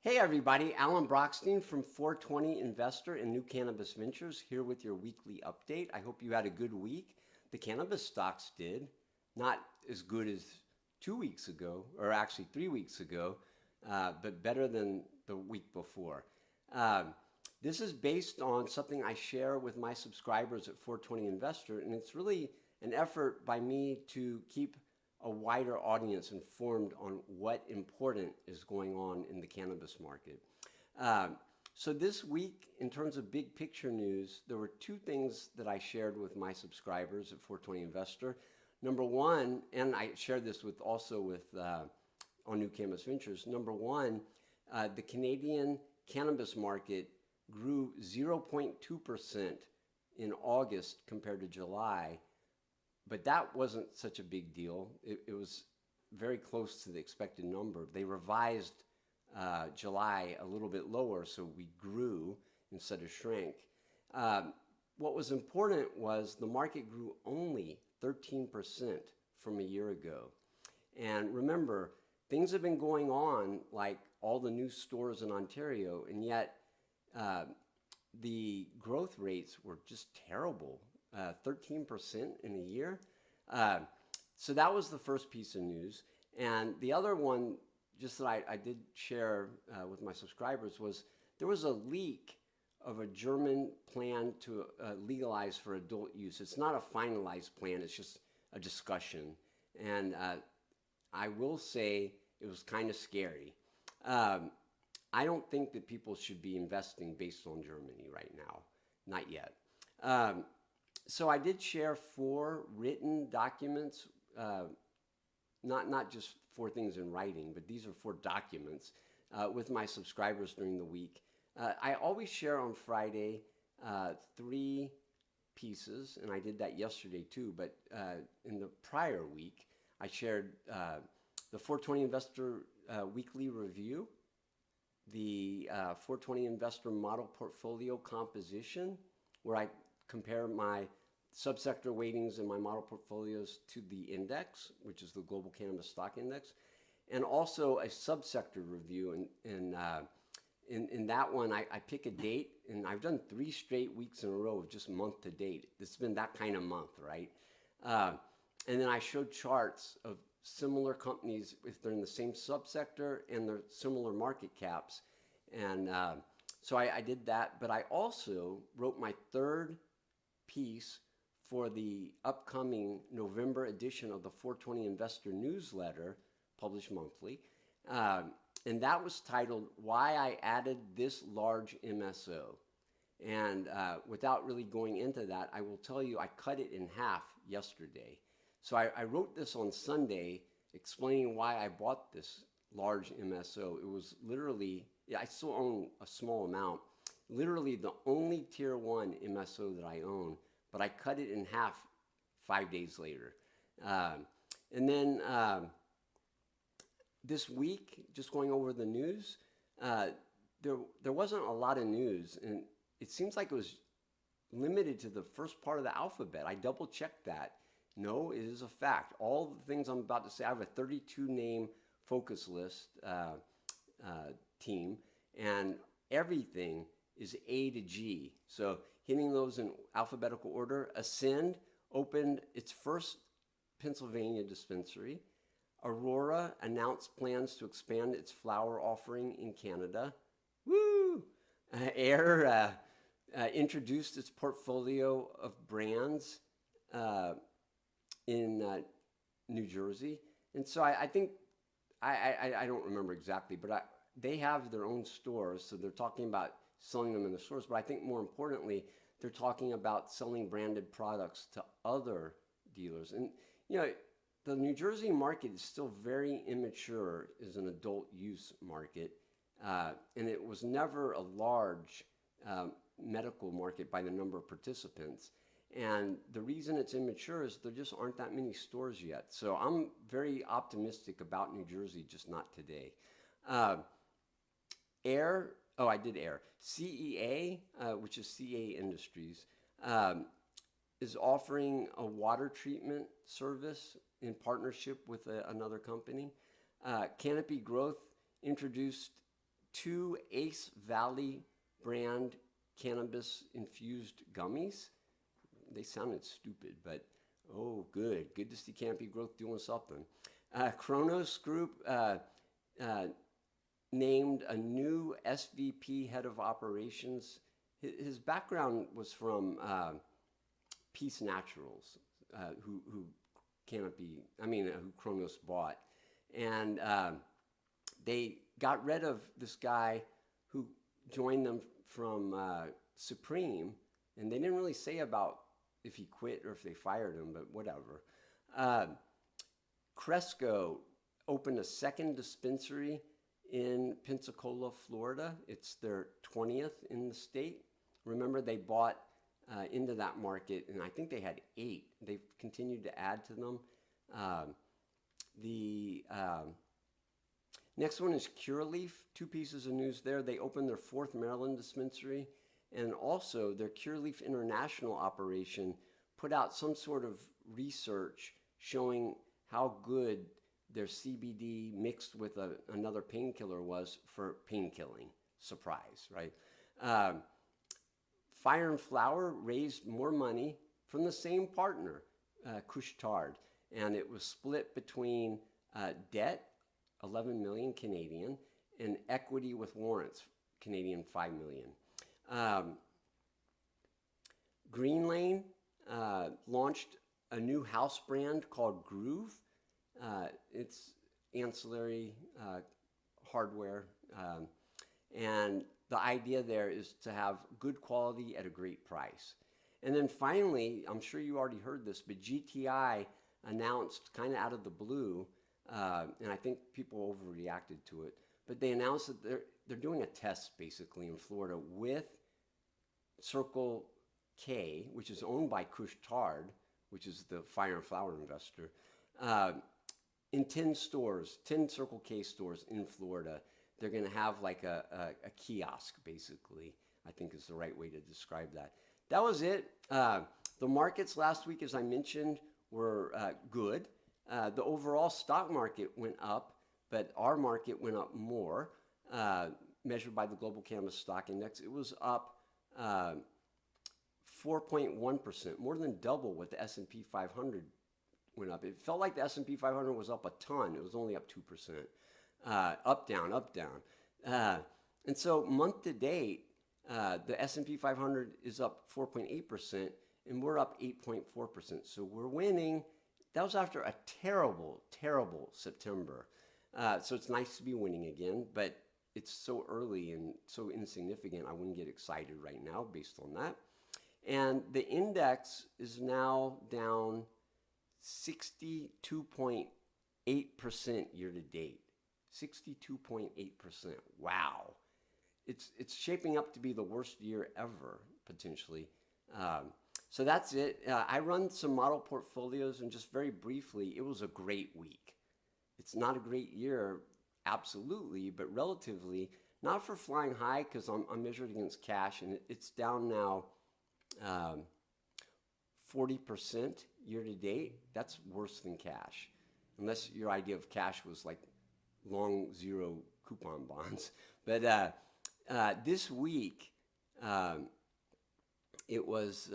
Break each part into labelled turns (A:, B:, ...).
A: Hey everybody, Alan Brochstein from 420 Investor and New Cannabis Ventures here with your weekly update. I hope you had a good week. The cannabis stocks did. Not as good as 2 weeks ago, or actually 3 weeks ago, but better than the week before. This is based on something I share with my subscribers at 420 Investor, and it's really an effort by me to keep a wider audience informed on what important is going on in the cannabis market. So this week, in terms of big picture news, there were two things that I shared with my subscribers at 420 Investor. Number one, and I shared this with on New Cannabis Ventures. Number one, the Canadian cannabis market grew 0.2% in August compared to July. But that wasn't such a big deal. It was very close to the expected number. They revised July a little bit lower, so we grew instead of shrank. What was important was the market grew only 13% from a year ago. And remember, things have been going on like all the new stores in Ontario, and yet the growth rates were just terrible. 13% in a year. So that was the first piece of news. And the other one, just that I did share with my subscribers, was there was a leak of a German plan to legalize for adult use. It's not a finalized plan, it's just a discussion. And I will say it was kind of scary. I don't think that people should be investing based on Germany right now. Not yet. So I did share 4 written documents, not just 4 things in writing, but these are 4 documents with my subscribers during the week. I always share on Friday 3 pieces, and I did that yesterday too, but in the prior week, I shared the 420 Investor Weekly Review, the 420 Investor Model Portfolio Composition, where I compare my subsector weightings in my model portfolios to the index, which is the Global Cannabis Stock Index, and also a subsector review. And in that one, I pick a date, and I've done 3 straight weeks in a row of just month to date. It's been that kind of month, right? And then I showed charts of similar companies if they're in the same subsector and they're similar market caps. And so I did that, but I also wrote my 3rd piece for the upcoming November edition of the 420 Investor newsletter, published monthly. And that was titled, Why I Added This Large MSO. And without really going into that, I will tell you I cut it in half yesterday. So I wrote this on Sunday explaining why I bought this large MSO. It was literally, I still own a small amount, literally the only tier 1 MSO that I own, but I cut it in half 5 days later. And then this week, just going over the news, there wasn't a lot of news, and it seems like it was limited to the first part of the alphabet. I double checked that. No, it is a fact. All the things I'm about to say, I have a 32 name focus list team, and everything is A to G. So hitting those in alphabetical order. Ascend opened its first Pennsylvania dispensary. Aurora announced plans to expand its flower offering in Canada. Woo! Air introduced its portfolio of brands in New Jersey. And so I think, I don't remember exactly, but they have their own stores, so they're talking about selling them in the stores. But I think more importantly, they're talking about selling branded products to other dealers. And, you know, the New Jersey market is still very immature as an adult use market. And it was never a large medical market by the number of participants. And the reason it's immature is there just aren't that many stores yet. So I'm very optimistic about New Jersey, just not today. I did Air. CEA, which is CA Industries, is offering a water treatment service in partnership with another company. Canopy Growth introduced 2 Ace Valley brand cannabis infused gummies. They sounded stupid, but oh, good. Good to see Canopy Growth doing something. Kronos Group named a new SVP head of operations. His background was from Peace Naturals, who Kronos bought. And they got rid of this guy who joined them from Supreme, and they didn't really say about if he quit or if they fired him, but whatever. Cresco opened a second dispensary in Pensacola, Florida. It's their 20th in the state. Remember, they bought into that market, and I think they had 8. They've continued to add to them. The next one is Cureleaf. 2 pieces of news there. They opened their 4th Maryland dispensary, and also their Cureleaf International operation put out some sort of research showing how good their CBD mixed with another painkiller was for pain killing. Surprise, right? Fire and Flower raised more money from the same partner, Couche-Tard, and it was split between debt, 11 million Canadian, and equity with warrants, Canadian 5 million. Green Lane launched a new house brand called Groove. It's ancillary hardware, and the idea there is to have good quality at a great price. And then finally, I'm sure you already heard this, but GTI announced kind of out of the blue, and I think people overreacted to it, but they announced that they're doing a test basically in Florida with Circle K, which is owned by Couche-Tard, which is the Fire and Flower investor, in 10 stores, 10 Circle K stores in Florida. They're going to have like a kiosk, basically, I think is the right way to describe that. That was it. The markets last week, as I mentioned, were good. The overall stock market went up, but our market went up more, measured by the Global Cannabis Stock Index. It was up 4.1%, more than double what the S&P 500 went up. It felt like the S&P 500 was up a ton. It was only up 2%. Up, down, up, down. And so month to date, the S&P 500 is up 4.8%, and we're up 8.4%. So we're winning. That was after a terrible, terrible September. So it's nice to be winning again, but it's so early and so insignificant, I wouldn't get excited right now based on that. And the index is now down 62.8% year to date. 62.8%. Wow. It's shaping up to be the worst year ever, potentially. So that's it. I run some model portfolios, and just very briefly, it was a great week. It's not a great year, absolutely, but relatively, not for flying high, because I'm measured against cash, and it's down now 40% year to date. That's worse than cash, unless your idea of cash was like long zero coupon bonds. But this week, it was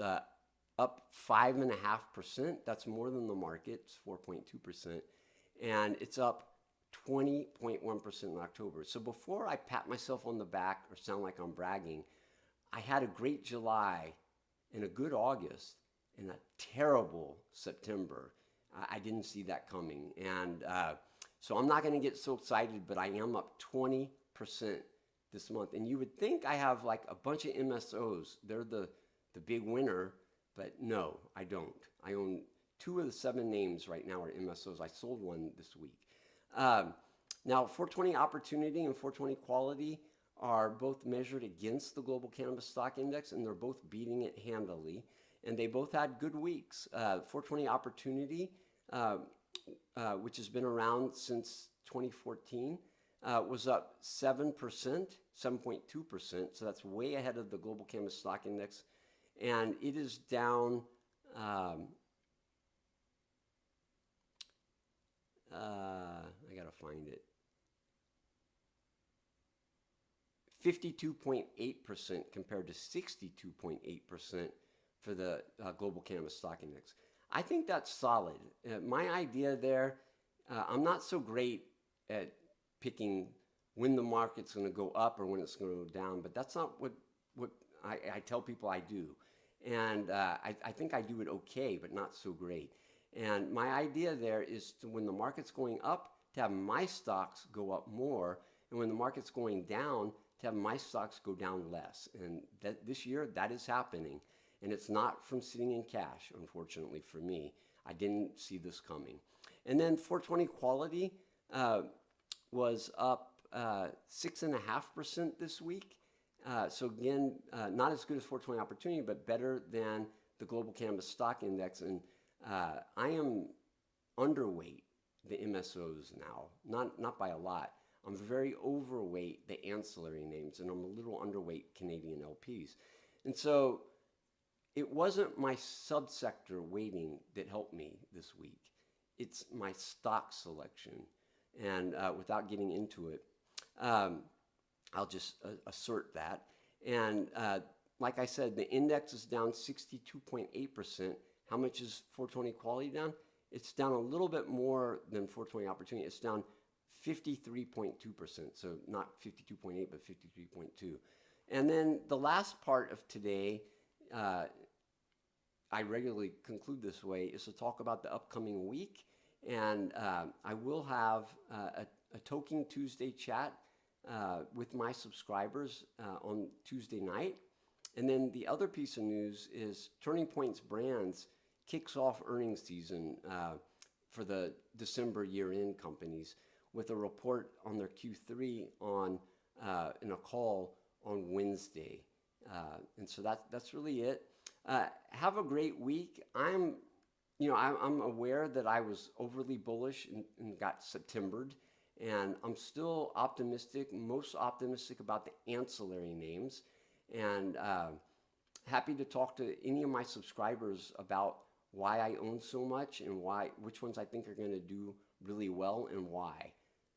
A: up 5.5%. That's more than the market. It's 4.2%. And it's up 20.1% in October. So before I pat myself on the back or sound like I'm bragging, I had a great July and a good August and a terrible September. I didn't see that coming. And so I'm not going to get so excited, but I am up 20% this month. And you would think I have like a bunch of MSOs. They're the big winner, but no, I don't. I own 2 of the 7 names right now are MSOs. I sold one this week. Now, 420 Opportunity and 420 Quality are both measured against the Global Cannabis Stock Index, and they're both beating it handily. And they both had good weeks. 420 Opportunity, which has been around since 2014, was up 7%, 7.2%. So that's way ahead of the Global Cannabis Stock Index. And it is down, I got to find it. 52.8% compared to 62.8% for the global cannabis stock index. I think that's solid. My idea there, I'm not so great at picking when the market's going to go up or when it's going to go down, but that's not what I tell people I do. And I think I do it okay, but not so great. And my idea there is to, when the market's going up, to have my stocks go up more, and when the market's going down, to have my stocks go down less. And this year, that is happening. And it's not from sitting in cash, unfortunately for me. I didn't see this coming. And then 420 quality was up 6.5% this week. So again, not as good as 420 opportunity, but better than the global cannabis stock index. And I am underweight the MSOs now, not by a lot. I'm very overweight the ancillary names, and I'm a little underweight Canadian LPs. And so it wasn't my subsector weighting that helped me this week. It's my stock selection. And without getting into it, I'll just assert that. And like I said, the index is down 62.8%. How much is 420 quality down? It's down a little bit more than 420 opportunity. It's down 53.2%. So not 52.8, but 53.2. And then the last part of today, I regularly conclude this way, is to talk about the upcoming week. And I will have a Toking Tuesday chat with my subscribers on Tuesday night. And then the other piece of news is Turning Points Brands kicks off earnings season for the December year-end companies with a report on their Q3 on in a call on Wednesday. And so that's really it. Have a great week. I'm aware that I was overly bullish and got Septembered, and I'm still optimistic, most optimistic about the ancillary names, and happy to talk to any of my subscribers about why I own so much and which ones I think are going to do really well and why.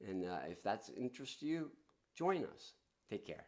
A: And if that's interest you, join us. Take care.